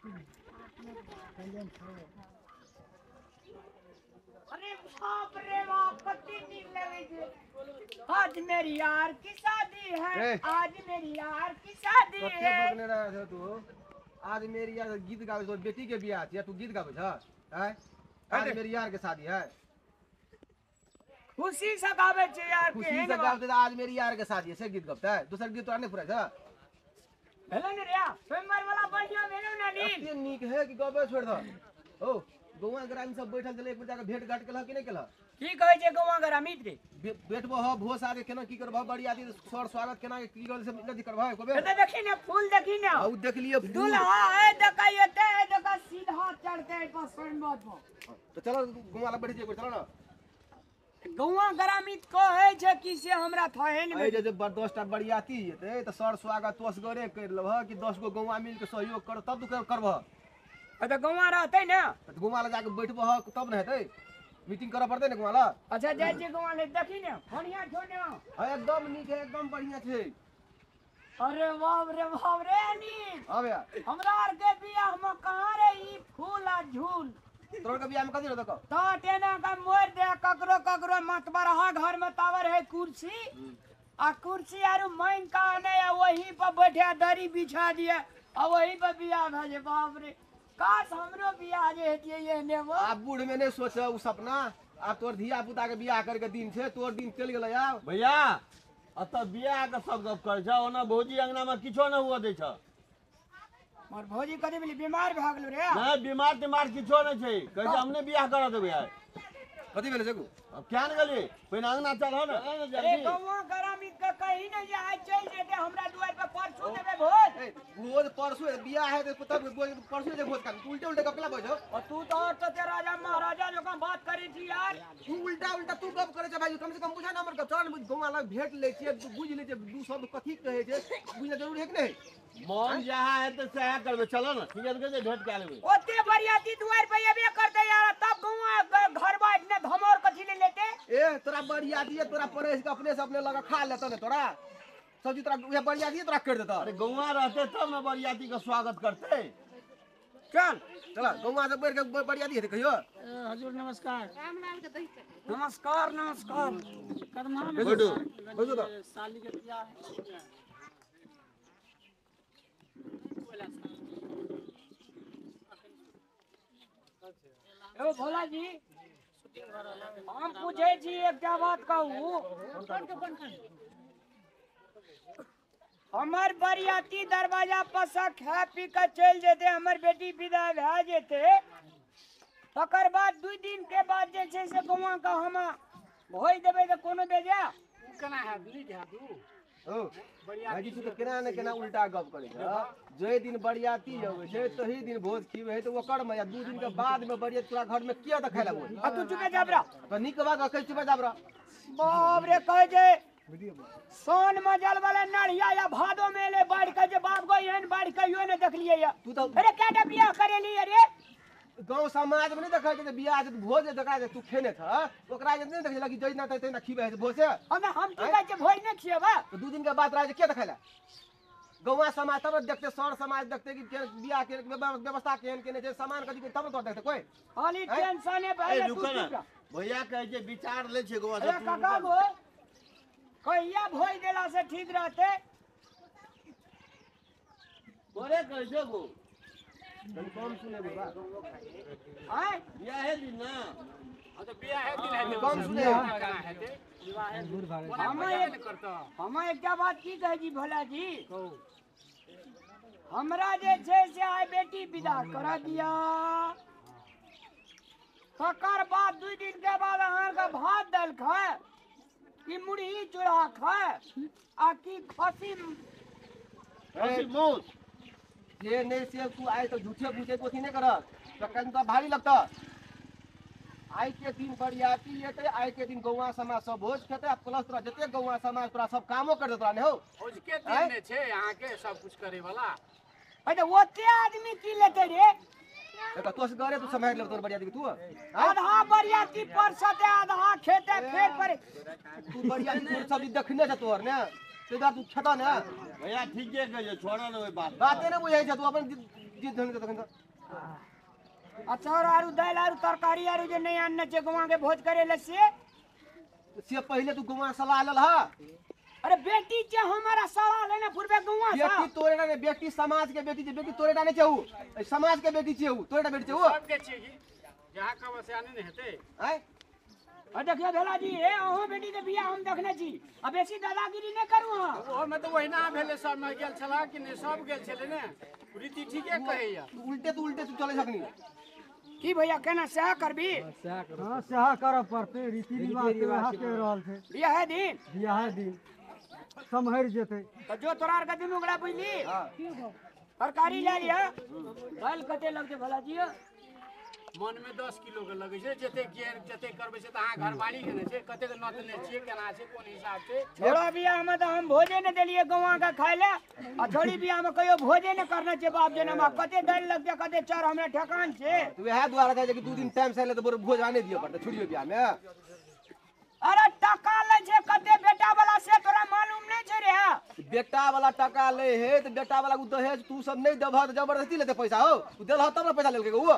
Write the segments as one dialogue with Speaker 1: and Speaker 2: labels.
Speaker 1: अरे बाप रे बाप कति दिन लगे छे। आज मेरी यार की शादी है, आज मेरी यार की शादी है।
Speaker 2: कते बगने रहा है तू? आज मेरी यार गीत गावे तो बेटी के बियाह है, तू गीत गावे छ? हैं? आज मेरी यार के शादी है।
Speaker 1: खुशी से गावे छे यार के।
Speaker 2: खुशी से गावे आज मेरी यार के शादी है, से गीत गाता है। दूसरा गीत तो आने पूरा छ।
Speaker 1: हेलो ने रिया, स्वयंवर वाला बढ़िया मेलो ना नील।
Speaker 2: इतने नीक है कि गावे छोड़ दो। ओ गौवा ग्रामीण सब बैठल चले एक बजा के भेंट घाट केला कि नहीं केला?
Speaker 1: की कहै छे गौवा ग्रामीण रे?
Speaker 2: बैठबो ह भोस आगे केना की करबो बड़ी आदि सर स्वागत केना की गल से नदी करबो को बे?
Speaker 1: तो देखी ने फूल देखी ने।
Speaker 2: आ देख लिए
Speaker 1: दूल्हा है दकायते है दका सीधा चढ़ते है पर स्वयंवर पर।
Speaker 2: तो चलो घुमाला बैठ जे चलो ना।
Speaker 1: गौवा ग्रामीण कहे छे कि से हमरा थहेन में
Speaker 2: ए जे 10 टा बड़ियाती हेते त सर स्वागत तोसगरे कर लेबह कि 10 गो गौवा मिल के सहयोग कर तब तू करबह।
Speaker 1: तो गौवा रहते ना
Speaker 2: तो घुमाला जाके बैठबह तब न हेतै। मीटिंग करऽ पड़तै ने घुमाला।
Speaker 1: अच्छा जाय जे गौवा ले देखी ने बढ़िया छो ने।
Speaker 2: एकदम नीक है, एकदम बढ़िया छे।
Speaker 1: अरे बाप रे नी।
Speaker 2: हां भैया
Speaker 1: हमरा आर के बियाह में कहां रे ई फूल आ झूल।
Speaker 2: तोर के बियाह में कथि रहत?
Speaker 1: तो टेना का मोर दे ककरो ककरो मत बरहा घर में टावर है कुर्सी आ कुर्सी आरु माइन का ने वही पर बैठा दरी बिछा दिए आ वही पर बियाह भ जे। बाप रे काश हमरो बियाह जे हेतिए ये ने वो।
Speaker 2: आप बूढ़ में नहीं सोच उ सपना। आप तोर धिया पुता के बियाह करके दिन छे, तोर दिन चल गेलै यार।
Speaker 3: भैया अत बियाह के सब गप कर छ, ओना भौजी अंगना में किछो न हुआ दे छ।
Speaker 1: मोर भौजी कथि भेली बीमार भ गेल रे।
Speaker 3: नहीं बीमार तिमार किछो न छै, कह छ हमने बियाह करा देबे यार।
Speaker 2: कथि भेलै जगू?
Speaker 3: अब क्या न गली पहिने अंगना चल हो न
Speaker 1: अरे
Speaker 3: जल्दी।
Speaker 1: गौवा ग्रामीण के कही न जे आज चल जेते हमरा दुआर पे परसू देबे भोज।
Speaker 2: भोज परसों बियाह है तो तब परसों जे भोज कर उल्टे उल्टे कपला बजो।
Speaker 1: और तू तो ते राजा महाराजा जो का बात करी थी यार।
Speaker 2: तू उल्टा उल्टा तू गप करे छ भाई, कम से कम बुझा ना हमर चल गौवा लग भेंट ले छिए, बुझ ले जे दू शब्द कथि कहे छे बुझना जरूरी है कि नहीं?
Speaker 3: मन जहाँ है तो सह करबे, चलो ना ठीक है के भेंट कर लेबे।
Speaker 1: ओते बरियाती दुआर पे अबे करते यार, तब गौवा घर बाट ने धमोर कथि ले लेते।
Speaker 2: ए तोरा बरियाती है, तोरा परेश के अपने से अपने लगा खा लेता ने तोरा सब्जी, तोरा ये बरियाती है तोरा कर देता।
Speaker 3: अरे गौवा रहते तब न बरियाती का स्वागत करते।
Speaker 2: चल चला गौवा से बैठ के बरियाती है कहियो।
Speaker 1: हजूर नमस्कार। राम लाल के दही नमस्कार नमस्कार। कदमा में
Speaker 2: बैठो बैठो तो
Speaker 1: साली के बियाह है। ए भोला जी हम पूछे छी एक क्या बात कहूँ। हमार बरियाती दरवाजा पर से खा पी कर चल जेते, हमर बेटी विदा भे जेते, तकर बाद 2 दिन के बाद जे छै से गौवा का हम भोज देबे त कोनो दे जा केना है दिली जादू।
Speaker 2: ओ भाई तू तो केना ने केना उल्टा गप करे छ। जे दिन बरियाती होवे छै तही दिन भोज खीबे तो ओकर में 2 दिन के बाद में बरियाती तोरा घर में किया त खाइला बोल।
Speaker 1: आ तू चुके जाबरा
Speaker 2: तो निक बात कह चुपे जाबरा।
Speaker 1: बाप रे कहे जे सोन में जल वाला नढ़िया या भादो में ले बाढ़ के जे बाप गो एहन बाढ़ कहियो ने देखलिए या।
Speaker 2: तू तो
Speaker 1: अरे केटा बियाह करेली रे।
Speaker 2: गांव समाज में नहीं देखा जे बियाह जे भोज देखा जे तू खेने था ओकरा जे नहीं देखला कि जइना तै ना खीबे है भोज से।
Speaker 1: हम की कहै छै भोज ने खियबा।
Speaker 2: तो 2 दिन के बाद राज के देखाइला गौवा समाज तब देखते, सर समाज देखते कि बियाह के व्यवस्था केहन केने छै, सामान कथि तब तो देखते कोई।
Speaker 1: खाली टेंशन है
Speaker 3: ए
Speaker 1: भाई
Speaker 3: रुको ना भैया कहे जे विचार ले छै गौवा से।
Speaker 1: अरे काका गो कहिया भोज देला से ठीक रहते।
Speaker 3: बोले कहे जे गो
Speaker 2: कम सुने बा
Speaker 1: हैं
Speaker 3: बियाह है दिन ना।
Speaker 1: तो बियाह है दिन है
Speaker 2: कम सुने
Speaker 1: हम एक क्या बात की कहे जी भोला जी। हमरा जे छै से आइ बेटी विदा करा दिया, तकर बाद 2 दिन के बाद अहाँ का भात दाल खाए कि मुरही चूड़ा खाए आ कि खसी
Speaker 3: मौत
Speaker 2: जे नहीं से तू आए तो झूठे पूछे कोथी नहीं कर तो कहीं तो भारी लगता। आई के दिन बरियाती हेते, आई के दिन गौवा समाज सब भोज खेते, प्लस तोरा जते गौवा समाज तोरा सब कामो कर देतरा ने हो।
Speaker 4: भोज के दिन ने छे यहाँ के सब कुछ करे वाला।
Speaker 1: अरे ओते आदमी की लेते रे।
Speaker 2: एक तो से गरे तू समझ ले तोर बरियाती तू
Speaker 1: आधा बरियाती पर सते आधा खेते फेर पर
Speaker 2: तू बरियाती तोर सब देखने छ तोर ने तेदा तू छता ने
Speaker 3: भैया ठीक है कहे छोड़ा ना ओई बात
Speaker 2: बाते ने बुझाई छ तू अपन जी धन के तखन
Speaker 1: अचार आरु दाल आरु तरकारी आरु जे नहीं आनने छे गवा के भोज करे ले से
Speaker 2: पहले तू गवा सलाह लल हा
Speaker 1: अरे बेटी जे हमारा सवाल है ना पूर्वे गवा सा
Speaker 2: बेटी तोरे ना बेटी समाज के बेटी जे बेटी तोरे ना चाहू समाज के बेटी चाहू तोरे ना बेटी चाहू
Speaker 4: सबके छिए जहाँ कब से आने नहीं हेते
Speaker 2: आय
Speaker 1: आ देखियो भेला जी ए अहो बेटी के बियाह हम देखने छी अब बेसी दादागिरी नहीं करू हां
Speaker 4: ओ में तो वही ना भेले सब में गेल छला कि नहीं सब गेल छले ने रीति ठीके कहैया
Speaker 2: उल्टे तू चले सकनी
Speaker 1: की भैया केना सह करबी
Speaker 5: हां सह कर पड़ते रीति रिवाज के वहां के रहल थे
Speaker 1: बियाह दिन
Speaker 5: समहर जेते
Speaker 1: तो जो तोरा के दुनु गड़ा बुझली
Speaker 2: हां
Speaker 1: तरकारी ले लिया दाल कते लगते भला जी
Speaker 4: मन में 10 किलो के लगे छे जते गेर जते करबे से त अहाँ घरवाली के ने छे कते के नतने छिए केना छे कोन हिसाब से
Speaker 1: छोड़ा बियाह में तो हम भोजे न देलिए गवा का खाए ले आ छोड़ी बियाह में कहियो भोजे न करना छे बाप जना में कते दाल लगते कते चार हमरा ठेकान छे
Speaker 2: तू वह द्वारा था कि 2 दिन टाइम से ले तो बोर भोज आने दियो पड़ता छोड़ियो बियाह में
Speaker 1: अरे टका ले छे कते बेटा वाला से तोरा मालूम नहीं छे रे
Speaker 2: बेटा वाला टका ले हे तो बेटा वाला को दहेज तू सब नहीं देबह तो जबरदस्ती लेते पैसा हो तू देलह तब ना पैसा लेलके वो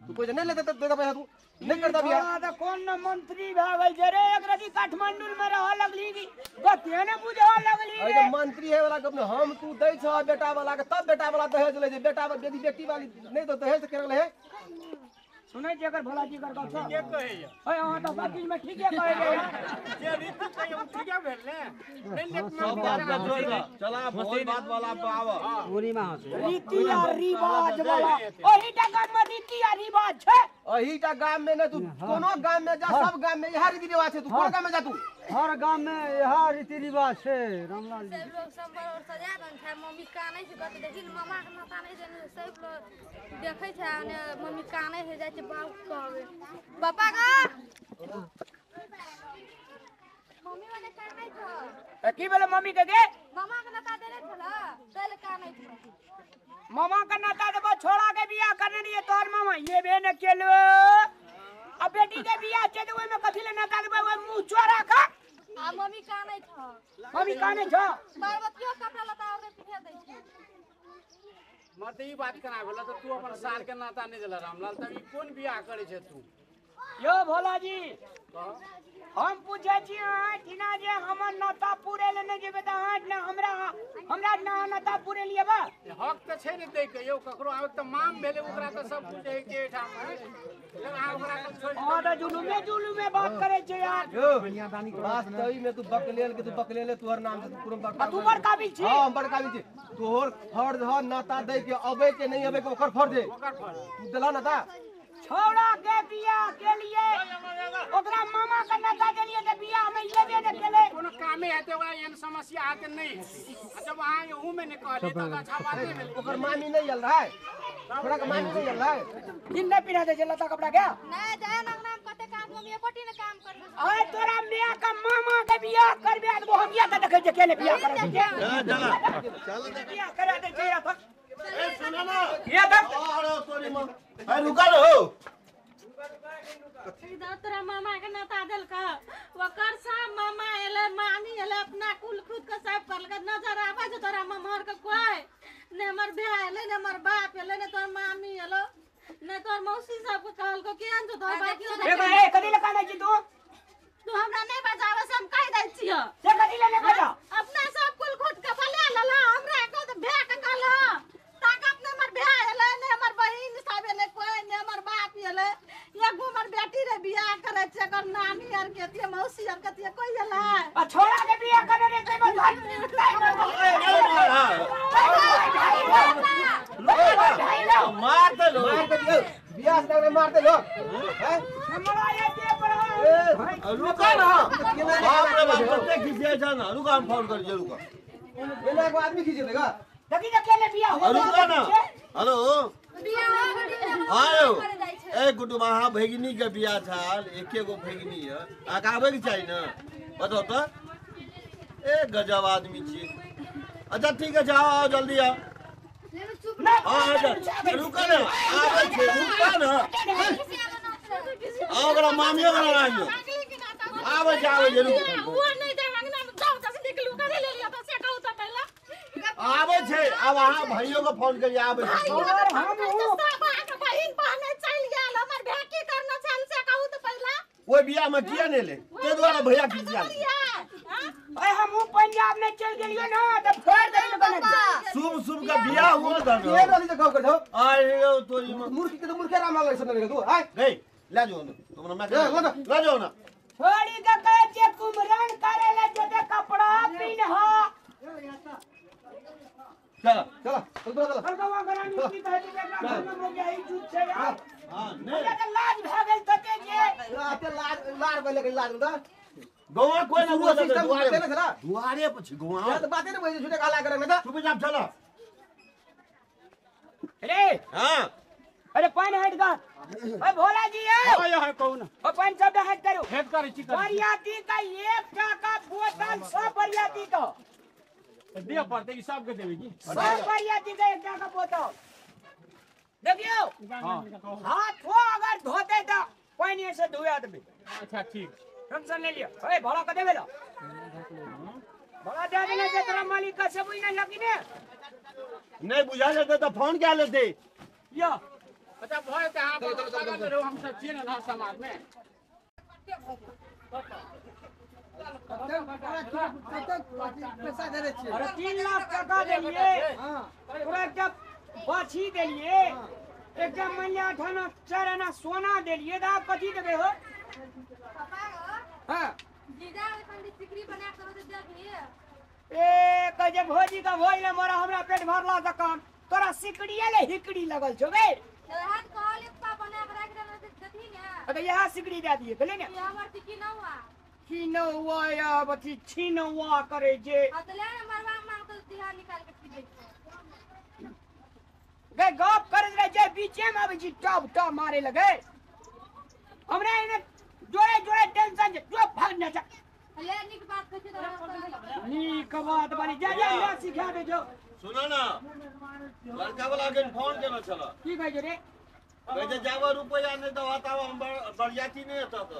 Speaker 2: तू पैसा नहीं लेते तब देता पैसा तू नहीं करता बियाह
Speaker 1: हां तो कौन न मंत्री भागल जे रे एक रति काठमांडू में रह लगली की गते ने बुझा लगली
Speaker 2: अरे मंत्री है वाला गप हम तू दै छ बेटा वाला के तब बेटा वाला दहेज ले जे बेटा वाला यदि बेटी वाली नहीं तो दहेज के ले
Speaker 1: सुनै जे अगर भोला जी कर गप छ
Speaker 4: के कहैया
Speaker 1: ओए हां तो बाकी में ठीके कहे रे
Speaker 4: जे रीति कहैया ठीके भेल ने नहीं
Speaker 3: सब बात का जोड़ ला चला भोज बात वाला पे आव
Speaker 1: रीति और रिवाज वाला ओही टका में रीति और रिवाज छे
Speaker 2: अहीटा गांव में न तू कोनो गांव में जा सब गांव में यह रीति रिवाज है तू कोन गांव में जा तू
Speaker 5: हर गांव में यह रीति रिवाज है रामलाल जी
Speaker 6: सब लोग सब और सजा दन छै मम्मी कानै छै कत देखि मामा के नाता नै जने सब लोग देखै छै ने मम्मी कानै है जाय छै बाप कहबे पापा का मम्मी वाले कानै छ
Speaker 1: की बोले मम्मी के गे
Speaker 6: मामा के नाता देले छला कल कानै छ
Speaker 1: मामा का नाता देबो छोड़ा के बियाह करने दिए तोर मामा ये बे न केलो अब बेटी के बियाह छै तो ओय में कथि ले नाता देबो ओय मुंह चोरा का
Speaker 6: आ मम्मी कानै छ
Speaker 1: मम्मी काने छ
Speaker 6: पार्वतियो कपड़ा लता और पीछे दै छै
Speaker 4: मत ई बात कना भेला तो तू अपन सार के नाता नहीं देला रामलाल तब ई कोन बियाह करे छे तू
Speaker 1: यो भोला जी हम पूछे छी टीना जे हमर नाता पूरे लेने जेबे त हां ना हमरा ना नाता पूरे लिएबा
Speaker 4: हक त छै ने दे के यो ककरो आब त माम भेले ओकरा त सब कुछ है के ठाम है लेकिन आ ओकरा त छोड़
Speaker 1: हां त जुलुमे बात करे छै यार
Speaker 2: यो वास्तव में तू बकलेल के तू बकलेले तोहर नाम से पूरा बकलेल
Speaker 1: तू बड़का भी छी
Speaker 2: हां बड़का भी छी तोहर फर्ज ह नाता दे के अबे के नहीं अबे के ओकर फर्ज है तू देला नाता
Speaker 1: छोड़ा के बियाह के लिए ओकरा मामा का नाता के लिए त बियाह में लेबे न केले
Speaker 4: कोनो कामे हेते ओकरा एहन समस्या आके नहीं है जब वहां ऊ में ने कहले त अच्छा बात है
Speaker 2: ओकर मामी नहीं चल रहा है थोड़ा का मामी नहीं चल रहा है
Speaker 1: दिन न पिना दे लता कपड़ा के
Speaker 6: नै जाय नाम कते काम मम्मी एकोटी ने काम करबे
Speaker 1: आय तोरा मियां का मामा के बियाह करबे त मोहनिया के देखे जे केले बियाह करे छै
Speaker 3: चल
Speaker 1: बियाह करा दे छै या
Speaker 3: ए सुनो ना
Speaker 1: ये तक
Speaker 3: अरे तोरी मां ए रुका रहो
Speaker 7: इधर तोरा मामा के नाता देल का ओकर सब मामा एले मामी एले अपना कुल खुद के सब करलक नजर आवे जे तोरा मामार के कोई ने हमर भाई एले ने हमर बाप एले ने तोर मामी एलो ने तोर मौसी सब के कहल को केन जो तोर बाकी
Speaker 1: ए कदी लगा नै छी
Speaker 7: तू हमरा नहीं बजावे से हम कह दै छियो
Speaker 1: से कदी ले बजा
Speaker 7: अपना सब कुल खुद के भले लला हमरा को तो भे के कहला ताकत ने हमर भाई एले ने हमर बहिन सब एले कोई ने हमर बाप एले एगो हमर बेटी रे बियाह करे छै कर नानी आर के तिया मौसी आर के तिया कोई एला
Speaker 1: आ छोड़ा के बियाह करे रे कोई
Speaker 3: मार दे लो
Speaker 2: बियाह से मार दे लो हैं
Speaker 1: हमरा ये दे पर
Speaker 3: रुका ना बाप रे बाप कते खिसिया जा ना रुका हम फोन कर जे रुका
Speaker 2: बिना को आदमी खींच देगा
Speaker 1: देखी जे केले बियाह हो
Speaker 3: रुका ना हेलो
Speaker 6: बियाह
Speaker 3: आयो ए गुड्डू वहां भगिनी के बियाह था एके गो भगिनी है आकाबे के चाहिए ना बताओ तो ए गजब आदमी छी अच्छा ठीक है जाओ आओ जल्दी आओ रुका ना आवे छे रुका ना आओ ओकरा मामियो के ना आइयो आवे जाओ जरूर
Speaker 7: वो नहीं दे अंगना में जाओ त निकलू करे ले लिया त से कहू त पहला
Speaker 3: आवे छे अब अहाँ भाइयों को फोन करिए आवे छे
Speaker 1: और हम
Speaker 7: बहिन बहने चल गेल हमर भे की करना छै हमसे कहू तो पहला
Speaker 3: ओइ बियाह में किया ने ले ते द्वारा भैया की किया
Speaker 1: ओए हम पंजाब में चल गेलियो ना तो फोड़ दे बने
Speaker 3: शुभ शुभ का बियाह हुआ था
Speaker 2: ये वाली जगह कर दो
Speaker 3: आए तो
Speaker 2: मूर्ख के तो मूर्ख राम लगे सुन तू आय
Speaker 3: गई ले जाओ ना तुमने मैं ले जाओ ना
Speaker 1: छोड़ी के कहे जे कुमरन करे ले जते कपड़ा पिनहा
Speaker 3: चलो
Speaker 2: चलो चलो
Speaker 1: हरगवा गरानी की कहे जे बेटा घर में गई झूठ छै यार
Speaker 3: हां
Speaker 1: मुझे
Speaker 3: नहीं
Speaker 1: तो लाज भ गेल तते जे
Speaker 2: राते लार बोले के लार दा
Speaker 3: गोवा कोई ना बोल
Speaker 2: सिस्टम
Speaker 3: दुआरे
Speaker 2: करते ना चला
Speaker 3: दुआरे पे गोवा
Speaker 2: या तो बातें ना बोले झूठे काला करे ना
Speaker 3: चुपचाप चलो
Speaker 1: रे
Speaker 3: हां
Speaker 1: अरे पानी हट गा ओए भोला जी आओ
Speaker 4: है कौन
Speaker 1: ओ पानी सब हट करो
Speaker 4: हेड कर चिकन
Speaker 1: बरियाती का 1 टका बोतल सब बरियाती का
Speaker 4: दे पड़ते ई सब के देबी जी
Speaker 1: सब बरियाती का 1 टका बोतल देखियो
Speaker 4: हां
Speaker 1: हाथ हो अगर धोते तो पानी से धोया देबे
Speaker 4: अच्छा ठीक
Speaker 1: टेंशन ले लियो ओए भोला का देबे ला भोला दे देना जे तोरा मालिक का सब ही ना लगी ने
Speaker 3: नहीं बुझा लेते तो फोन क्या लेते
Speaker 1: या
Speaker 4: अच्छा भय त हां पागल रहो हम सब छिए ना समाज में
Speaker 2: पैसा दे रहे छिए
Speaker 1: अरे 3 लाख टका देलिए पूरा जब बाछी देलिए एकदम मल्ला थाना चरना सोना देलिए दा कथी देबे हो
Speaker 6: पापा
Speaker 1: हां
Speaker 6: जीजा पंडित सिकरी बना के दे दिए
Speaker 1: ए कजे भोजी का भोज ले मोरा हमरा पेट भरला त काम तोरा सिकड़िए ले हिकड़ी लगल छो बे
Speaker 6: तो हाथ कहले पापा बना के रख दे देती ना
Speaker 1: अरे यहाँ सिकड़ी दे दिए कहले ने
Speaker 6: ये हमर तिकी न हुआ
Speaker 1: छीनवा या बची छीनवा करे जे
Speaker 6: अब तो ले मरवा मांग तो तिहार निकाल के पी दे
Speaker 1: गे गप कर रहे जे बीचे में अब जी टब टब मारे लगे हमरा इने जोड़े जोड़े टेंशन जो भागना जा
Speaker 6: ले निक बात कह तो
Speaker 1: नी कबात बनी जा जा ले सिखा दे जो
Speaker 3: सुनो ना लड़का वाला के फोन केना चला
Speaker 1: की कहे रे
Speaker 3: कहते जावा रुपया नहीं तो बताओ हम बरियाती नहीं होता तो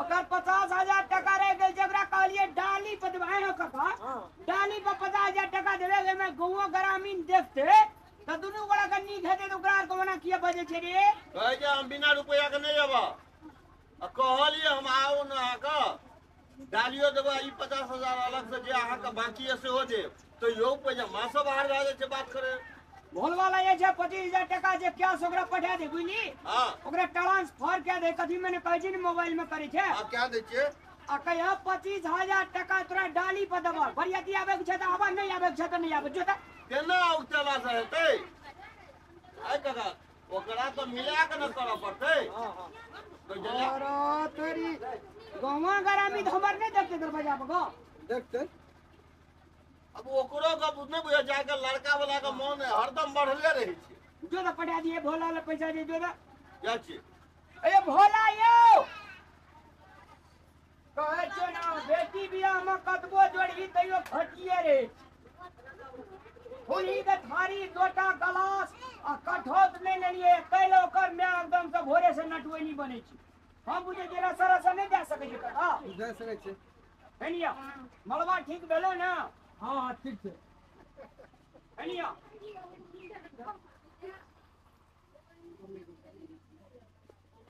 Speaker 1: ओकर 50,000 टका रह गए जबरा कहलिए डाली पर दबाए हो कका डाली पर 50,000 टका देवे मैं गौवा ग्रामीण देखते तो दुनू गोड़ा के नी खेते तो ग्राहक को मना किया बजे छे रे
Speaker 3: कहे जे हम बिना रुपया के नहीं जावा आ कहलिए हम आओ ना का डालियो देबो ई 50,000 अलग से जे अहाँ का बाकी है से हो जे तो यो पैसा मासो बाहर आ जाए बात करे
Speaker 1: भोल वाला ये जे 25,000 टका जे क्या ओकरा पठा दे बुझली
Speaker 3: हां
Speaker 1: ओकरा ट्रांसफर क्या दे कथी मैंने कहे छी मोबाइल में करे छे
Speaker 3: आप क्या दे छे
Speaker 1: आ कहिया 25,000 टका तोरा डाली पर दबा बरियाती आवे के छे त आवा नहीं आवे के छे त नहीं आवे जो त
Speaker 3: केना उतला से हेतै आइ काका ओकरा तो मिला के न करऽ पड़तै तो जला
Speaker 1: और तेरी गौवा ग्रामीण हमर नहीं देखते दरवाजा पर गो
Speaker 2: देखते
Speaker 3: अब ओकरो का बुझने बुझा जाके लड़का वाला का मन हरदम बढ़ले रही छे
Speaker 1: जो त पठा दिए भोला ले पैसा दे जो त
Speaker 3: क्या छे
Speaker 1: ए भोला यो कहे छे ना बेटी बियाह में कतबो जोड़ी तइयो फटिए रे फुली के थारी लोटा गलास आ कठोत नहीं लेलिए कैलो कर मैं एकदम से भोरे से नटुए नहीं बने छी हम बुझे जरा सरस नहीं जा सके छी का
Speaker 2: दे सके छिए
Speaker 1: हेनिया मलबा ठीक भेलो ना
Speaker 5: हाँ हाँ ठीक है
Speaker 1: हेनिया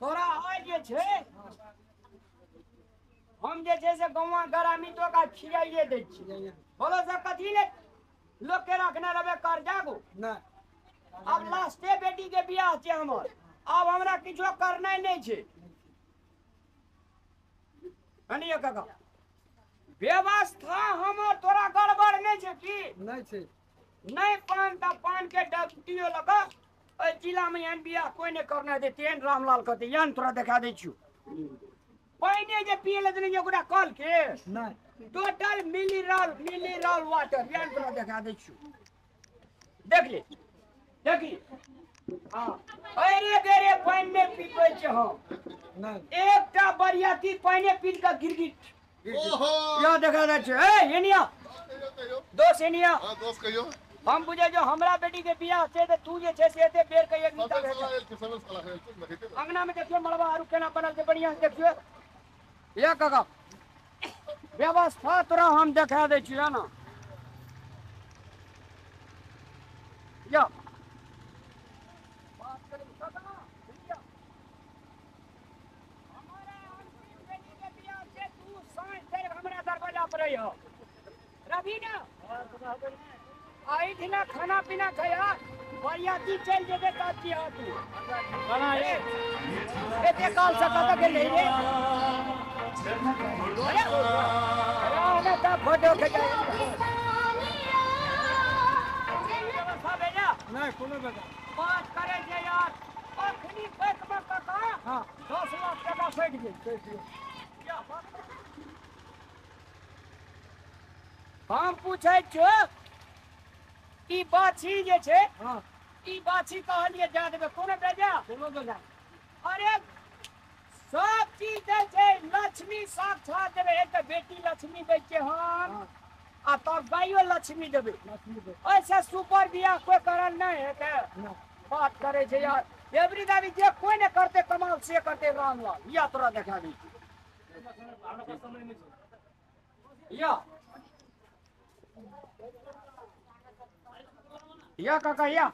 Speaker 1: थोड़ा आज जे छे हम जे छे से गौवा ग्रामीण तो का खियाइए दे छी बोलो से कथी ले लोग के रखने रहे कर जागो
Speaker 2: ना
Speaker 1: अब लास्टे बेटी के बियाह छे हमर अब हमरा किछो करना नहीं छे हनिया काका व्यवस्था हमर तोरा गड़बड़ नहीं छे की
Speaker 2: नहीं छे
Speaker 1: नहीं पान त पान के डटियो लगा ए जिला में यान बियाह कोई ने करना दे तेन रामलाल कहते यान तोरा दिखा दे छु पानी जे पिए ले नहीं ओकरा कल के
Speaker 5: नहीं
Speaker 1: टोटल मिनरल वाटर यान तोरा दिखा दे छु देख ले देखी हां अरे गेरे पानी में पीबै छे हम
Speaker 5: नहीं
Speaker 1: एकटा बरियाती पानी पीट के गिरगिट
Speaker 3: ओहो
Speaker 1: या देखा दे छे ए एनिया दोस्त एनिया
Speaker 8: हाँ दोस्त कहियो
Speaker 1: हम बुझे जो हमरा बेटी के बियाह छे त तू जे छे से एते बेर के एक नीता भेट अंगना में देखियो मलबा आरु केना बनल छे बढ़िया से देखियो या काका व्यवस्था तोरा हम देखा दे छियो ना या रवि ना आई थी ना खाना पीना खाया बरियाती चल जेबे काची आ तू खाना ए एते काल से कत के ले रे अरे ना ता फोटो खिंचा सब है ना
Speaker 5: नहीं कोनो बेटा
Speaker 1: बात करे जे यार अखनी पेट में काका हां 10 लाख टका फेंक दे हम पूछे छो ई बाछी जे छे
Speaker 5: हां
Speaker 1: ई बाछी कहलिए जा देबे कोनो बेजा
Speaker 5: कोनो बेटा
Speaker 1: अरे सब चीज दे छे लक्ष्मी साक्षात देबे एक तो बेटी लक्ष्मी दे छे हम आ तब गायो लक्ष्मी देबे ऐसे सुपर बियाह कोई करन नहीं है के बात करे छे यार एवरी दावी जे कोई ने करते कमाल से करते रामलाल या तोरा देखा दी या काका या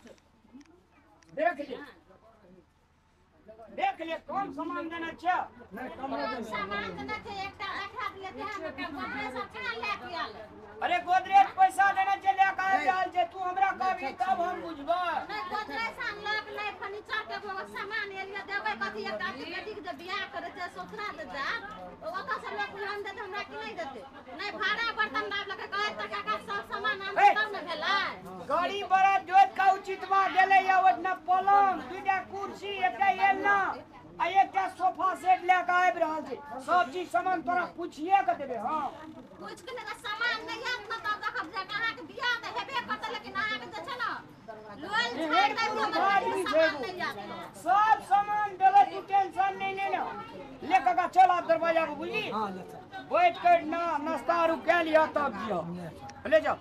Speaker 1: देख ले कौन सामान देना छे
Speaker 5: नहीं कम नहीं देना
Speaker 7: सामान देना छै एकटा रखा दिए ते हम के गोदरेज सब केना लेके आल
Speaker 1: अरे गोदरेज पैसा देना छे ले का आल छे तू हमरा कहबी तब हम बुझबा
Speaker 7: नहीं गोदरेज अनलक नहीं फर्नीचर के सामान एलिया देबै कथि एकटा बेटी के बियाह करे छै सोचना दे जा ओता से लोग हम दे हमरा कि नहीं देते नहीं भाड़ा बर्तन लाभ लगे कहे टका का सब सामान हम तब न भेलै
Speaker 1: गाड़ी बड़ा जोत का उचितवा देले या ओतना पलंग दुटा कुर्सी एकटा एलना आ एकटा सोफा सेट लेके आबि रहल छै सब चीज सामान तोरा पूछिए के देबे हां
Speaker 7: कुछ के ना सामान नहीं है ना तब देखब जे कहां के बियाह त हेबे करते लेकिन अहाँ के जे छै ना लोल छाड़ दे सामान नहीं याद
Speaker 1: सब सामान देबे तू टेंशन नहीं लेना ले काका चल आप दरवाजा पे बुझी
Speaker 5: हां ले
Speaker 1: बैठ कर ना नाश्ता आरु के लिया तब दियो ले जाओ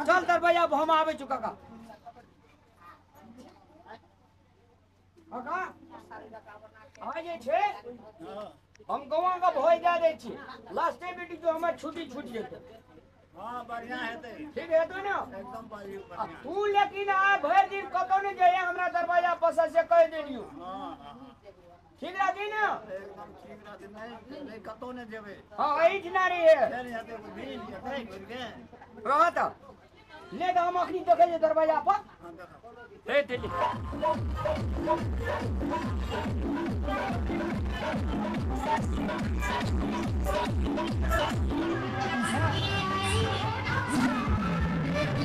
Speaker 1: चल दरवाजा पे हम आवे छु काका काका आ जे छे हम गवा का भोज दे दै छी लास्टे बेटी जो हमर छुट्टी छूट जेते
Speaker 4: हां बढ़िया हेतै
Speaker 1: ठीक है तो ना
Speaker 4: एकदम बढ़िया
Speaker 1: तू लेकिन आ भर दिन कतो नहीं जाए हमरा दरवाजा पर से कह देलियो
Speaker 4: हां
Speaker 1: ठीक रहती ना
Speaker 4: एकदम ठीक रहतै नहीं कतो ने जेबै
Speaker 1: हां एही ठना रे है
Speaker 4: फेर हेतै भीड़ हेतै घुर के
Speaker 1: रहत ले तो हम अखनी देखे जे दरवाजा पर
Speaker 4: हां देखा
Speaker 1: हे तेली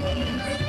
Speaker 6: Thank you.